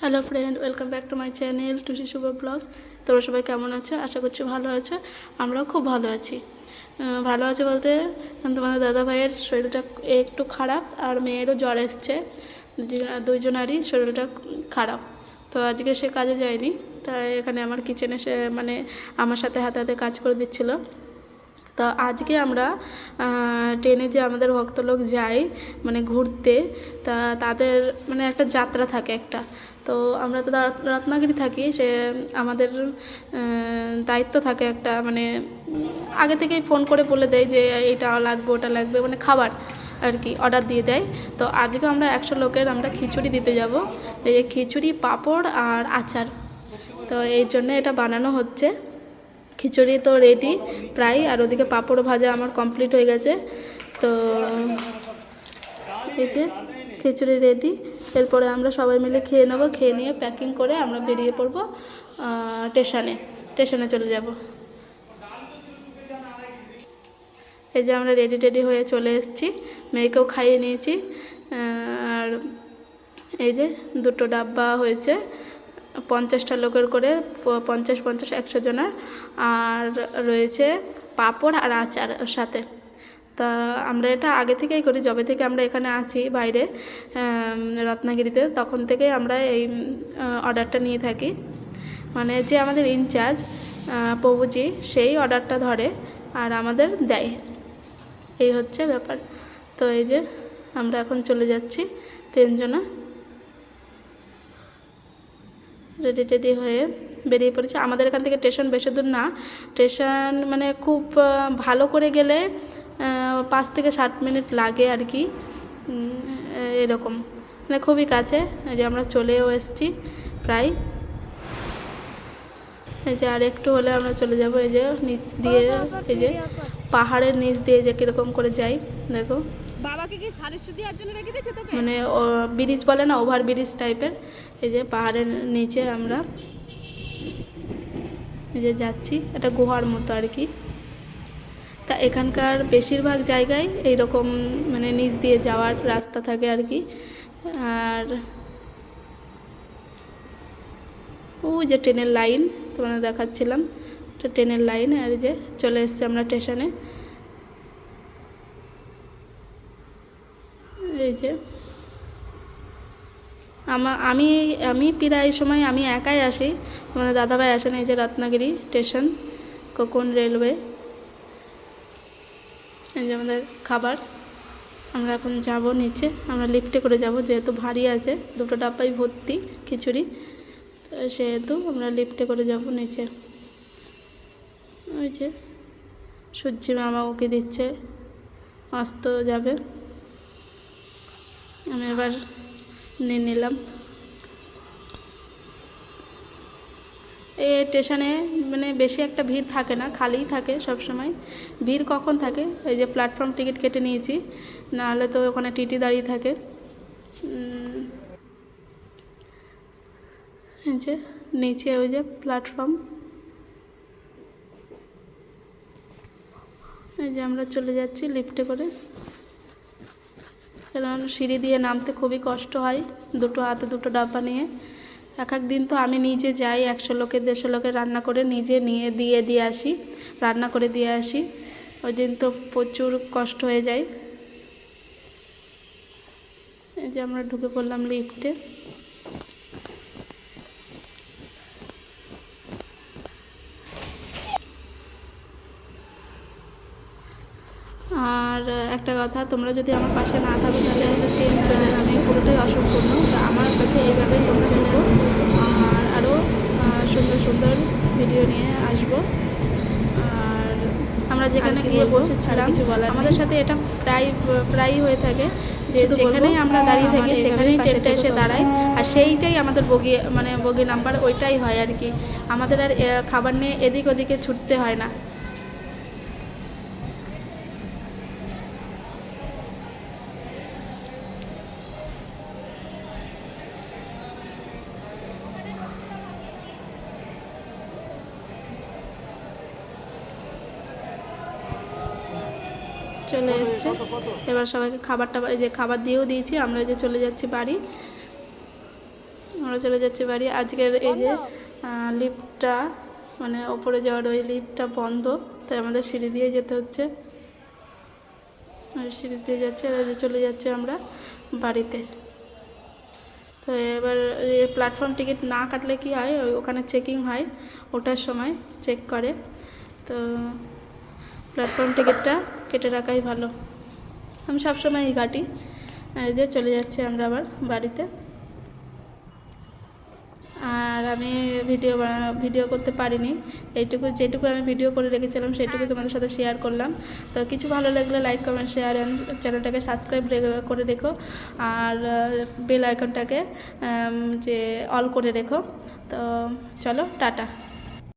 Hello friend, welcome back to my channel Tusi Shubho blogs. তোমরা সবাই কেমন আছো? আশা করছি ভালো আছো। আমরাও খুব ভালো আছি। ভালো আছে বলতে তোমাদের দাদা ভাইয়ের শরীরটা একটু খারাপ, আর মেয়েরও জ্বর এসছে। দুইজনারই শরীরটা খারাপ। তো আজকে সে কাজে যায়নি, তাই এখানে আমার কিচেনে সে আমার সাথে হাতে হাতে কাজ করে দিচ্ছিলো। তো আজকে আমরা ট্রেনে যে আমাদের ভক্তলোক যায় ঘুরতে, তা তাদের একটা যাত্রা থাকে একটা। তো আমরা তো রত্নাগিরি থাকি, সে আমাদের দায়িত্ব থাকে একটা আগে থেকেই ফোন করে বলে দেয় যে এটা লাগবে ওটা লাগবে, খাবার আর কি অর্ডার দিয়ে দেয়। তো আজকে আমরা 100 লোকের আমরা খিচুড়ি দিতে যাব। এই যে খিচুড়ি, পাঁপড় আর আচার, তো এই জন্য এটা বানানো হচ্ছে। খিচুড়ি তো রেডি প্রায়, আর ওদিকে পাঁপড় ভাজা আমার কমপ্লিট হয়ে গেছে। তো এই যে খিচুড়ি রেডি। এরপরে আমরা সবাই মিলে খেয়ে নেবো, খেয়ে নিয়ে প্যাকিং করে আমরা বেরিয়ে পড়বো স্টেশনে চলে যাব। এই যে আমরা রেডি হয়ে চলে এসেছি, মেয়েকেও খাইয়ে নিয়েছি। আর এই যে দুটো ডাব্বা হয়েছে, 50টা লোকের করে, 50-50 100 জনের। আর রয়েছে পাঁপড় আর আচার সাথে। তা আমরা এটা আগে থেকেই করি, যবে থেকে আমরা এখানে আছি বাইরে রত্নাগিরিতে, তখন থেকেই আমরা এই অর্ডারটা নিয়ে থাকি। যে আমাদের ইনচার্জ প্রভুজি, সেই অর্ডারটা ধরে আর আমাদের দেয়, এই হচ্ছে ব্যাপার। তো এই যে আমরা এখন চলে যাচ্ছি 3 জনা রেডি হয়ে বেরিয়ে পড়েছি। আমাদের এখান থেকে স্টেশন বেশি দূর না, স্টেশন খুব ভালো করে গেলে 5 থেকে 7 মিনিট লাগে আর কি, এরকম খুবই কাছে। এই যে আমরা চলেও এসেছি প্রায়। এই যে আর একটু হলে আমরা চলে যাব। এই যে নিচ দিয়ে, এই যে পাহাড়ের নিচ দিয়ে যে কীরকম করে যাই দেখো। বাবাকে কি সারিশি দেওয়ার জন্য রেখে দিয়েছে তোকে? ব্রিজ বলে না, ওভার ব্রিজ টাইপের। এই যে পাহাড়ের নিচে আমরা এই যে যাচ্ছি, এটা গুহার মতো আর কি। তা এখানকার বেশিরভাগ জায়গায় এইরকম নিচ দিয়ে যাওয়ার রাস্তা থাকে আর কি। আর ওই যে ট্রেনের লাইন তোমাদের দেখাচ্ছিলাম, তো ট্রেনের লাইন। আর যে চলে এসেছি আমরা স্টেশনে। এই যে আমি প্রায় সময় আমি একাই আসি, তোমাদের দাদাভাই আসেন। এই যে রত্নাগিরি স্টেশন, কোন রেলওয়ে। এই যে আমাদের খাবার। আমরা এখন যাব নিচে, আমরা লিফটে করে যাব, যেহেতু ভারী আছে, দুটো ডাব্বাই ভর্তি খিচুড়ি, সেহেতু আমরা লিফটে করে যাব নিচে। ওই যে সূর্যি মামা ওকে দিচ্ছে, অস্ত যাবে। আমি এবার নিয়ে নিলাম। এই স্টেশনে বেশি একটা ভিড় থাকে না, খালিই থাকে সব সময়। ভিড় কখন থাকে, এই যে প্ল্যাটফর্ম টিকিট কেটে নিয়েছি, নাহলে তো ওখানে টিটি দাঁড়িয়ে থাকে। এই যে নিচে ওই যে প্ল্যাটফর্ম। এই যে আমরা চলে যাচ্ছি লিফটে করে, কারণ সিঁড়ি দিয়ে নামতে খুবই কষ্ট হয় দুটো হাতে দুটো ডাব্বা নিয়ে। এক দিন তো আমি নিজে যাই, 100 লোকের 150 লোকের রান্না করে নিজে নিয়ে দিয়ে আসি, রান্না করে দিয়ে আসি। ওই দিন তো প্রচুর কষ্ট হয়ে যায়। এই যে আমরা ঢুকে পড়লাম লিফটে। আর একটা কথা, তোমরা যদি আমার পাশে না থাকো তাহলে ট্রেন চলে যাচ্ছে, পুরোটাই অসম্পূর্ণ। তো আমার পাশে এইভাবে তোমরা থাকো, আর আরও সুন্দর সুন্দর ভিডিও নিয়ে আসবো। আর আমরা যেখানে গিয়ে বসেছিলাম, আমাদের সাথে এটা প্রায়ই হয়ে থাকে যে যেখানেই আমরা দাঁড়িয়ে থাকি সেখানেই ট্রেনটা এসে দাঁড়ায়, আর সেইটাই আমাদের বগি নাম্বার ওইটাই হয় আর কি। আমাদের আর খাবার নিয়ে এদিক ওদিকে ছুটতে হয় না। চলে এসছে, এবার সবাইকে খাবার দিয়েও দিয়েছি। আমরা যে চলে যাচ্ছি বাড়ি। আমরা চলে যাচ্ছি বাড়ি। আজকের এই যে লিফটটা মানে ওপরে যাওয়ার ওই লিফটটা বন্ধ, তাই আমাদের সিঁড়ি দিয়ে যেতে হচ্ছে। সিঁড়ি দিয়ে যাচ্ছে, আর চলে যাচ্ছে আমরা বাড়িতে। তো এবার প্ল্যাটফর্ম টিকিট না কাটলে কি হয়, ওখানে চেকিং হয়, ওটার সময় চেক করে। তো প্ল্যাটফর্ম টিকিটটা কেটে রাখাই ভালো। আমি সবসময়ই কাটি। এই যে চলে যাচ্ছি আমরা আবার বাড়িতে। আর আমি ভিডিও করতে পারিনি, যেটুকু আমি ভিডিও করে রেখেছিলাম সেটুকু তোমাদের সাথে শেয়ার করলাম। তো কিছু ভালো লাগলে লাইক, কমেন্ট, শেয়ার অ্যান্ড চ্যানেলটাকে সাবস্ক্রাইব করে রেখো। আর বেল আইকনটাকে যে অল করে রেখো। তো চলো, টাটা।